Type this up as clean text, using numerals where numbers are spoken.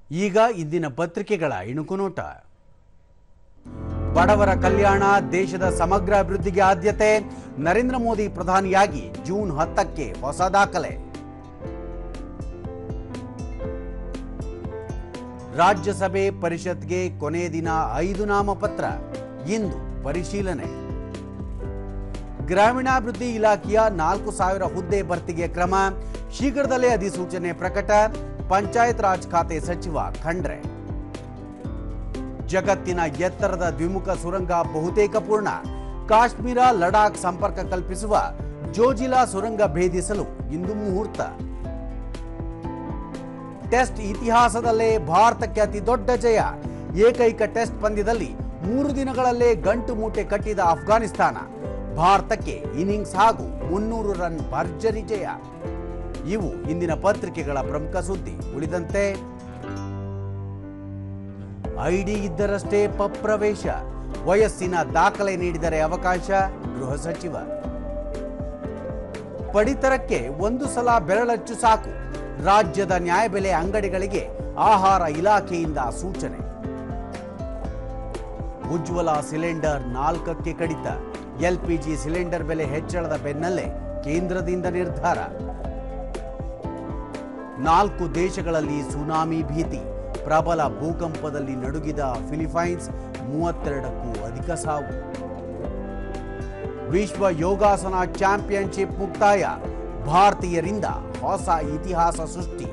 ಈಗ ಇಂದಿನ ಪತ್ರಿಕೆಗಳ ಇಣುಕು ನೋಟ. ಬಡವರ ಕಲ್ಯಾಣ, ದೇಶದ ಸಮಗ್ರ ಅಭಿವೃದ್ಧಿಗೆ ಆದ್ಯತೆ. ನರೇಂದ್ರ ಮೋದಿ ಪ್ರಧಾನಿಯಾಗಿ ಜೂನ್ 10ಕ್ಕೆ ಹೊಸ ದಾಖಲೆ. ರಾಜ್ಯಸಭೆ ಪರಿಷತ್ಗೆ ಕೊನೆ ದಿನ 5 ನಾಮಪತ್ರ ಇಂದು ಪರಿಶೀಲನೆ. ಗ್ರಾಮೀಣಾಭಿವೃದ್ಧಿ ಇಲಾಖೆಯ 4,000 ಹುದ್ದೆ ಭರ್ತಿಗೆ ಕ್ರಮ, ಶೀಘ್ರದಲ್ಲೇ ಅಧಿಸೂಚನೆ ಪ್ರಕಟ. ಪಂಚಾಯತ್ ರಾಜ್ ಖಾತೆ ಸಚಿವ ಖಂಡ್ರೆ. ಜಗತ್ತಿನ ಎತ್ತರದ ದ್ವಿಮುಖ ಸುರಂಗ ಬಹುತೇಕ ಪೂರ್ಣ. ಕಾಶ್ಮೀರ ಲಡಾಖ್ ಸಂಪರ್ಕ ಕಲ್ಪಿಸುವ ಜೋಜಿಲಾ ಸುರಂಗ ಭೇದಿಸಲು ಇಂದು ಮುಹೂರ್ತ. ಟೆಸ್ಟ್ ಇತಿಹಾಸದಲ್ಲೇ ಭಾರತಕ್ಕೆ ಅತಿ ದೊಡ್ಡ ಜಯ. ಏಕೈಕ ಟೆಸ್ಟ್ ಪಂದ್ಯದಲ್ಲಿ 3 ದಿನಗಳಲ್ಲೇ ಗಂಟು ಮೂಟೆ ಕಟ್ಟಿದ ಅಫ್ಘಾನಿಸ್ತಾನ. ಭಾರತಕ್ಕೆ ಇನ್ನಿಂಗ್ಸ್ ಹಾಗೂ 300 ರನ್ ಭರ್ಜರಿ ಜಯ. ಇವು ಇಂದಿನ ಪತ್ರಿಕೆಗಳ ಪ್ರಮುಖ ಸುದ್ದಿ. ಉಳಿದಂತೆ ಐಡಿ ಇದ್ದರಷ್ಟೇ ಪ್ರವೇಶ, ವಯಸ್ಸಿನ ದಾಖಲೆ ನೀಡಿದರೆ ಅವಕಾಶ. ಗೃಹ ಸಚಿವ. ಪಡಿತರಕ್ಕೆ 1 ಸಲ ಬೆರಳಚ್ಚು ಸಾಕು. ರಾಜ್ಯದ ನ್ಯಾಯಬೆಲೆ ಅಂಗಡಿಗಳಿಗೆ ಆಹಾರ ಇಲಾಖೆಯಿಂದ ಸೂಚನೆ. ಉಜ್ವಲ ಸಿಲಿಂಡರ್ 4ಕ್ಕೆ ಕಡಿತ. ಎಲ್ಪಿಜಿ ಸಿಲಿಂಡರ್ ಬೆಲೆ ಹೆಚ್ಚಳದ ಬೆನ್ನಲ್ಲೇ ಕೇಂದ್ರದಿಂದ ನಿರ್ಧಾರ. 4 ದೇಶಗಳಲ್ಲಿ ಸುನಾಮಿ ಭೀತಿ. ಪ್ರಬಲ ಭೂಕಂಪದಲ್ಲಿ ನಡುಗಿದ ಫಿಲಿಪೈನ್ಸ್, 32ಕ್ಕೂ ಅಧಿಕ ಸಾವು. ವಿಶ್ವ ಯೋಗಾಸನ ಚಾಂಪಿಯನ್ಶಿಪ್ ಮುಕ್ತಾಯ. ಭಾರತೀಯರಿಂದ ಹೊಸ ಇತಿಹಾಸ ಸೃಷ್ಟಿ.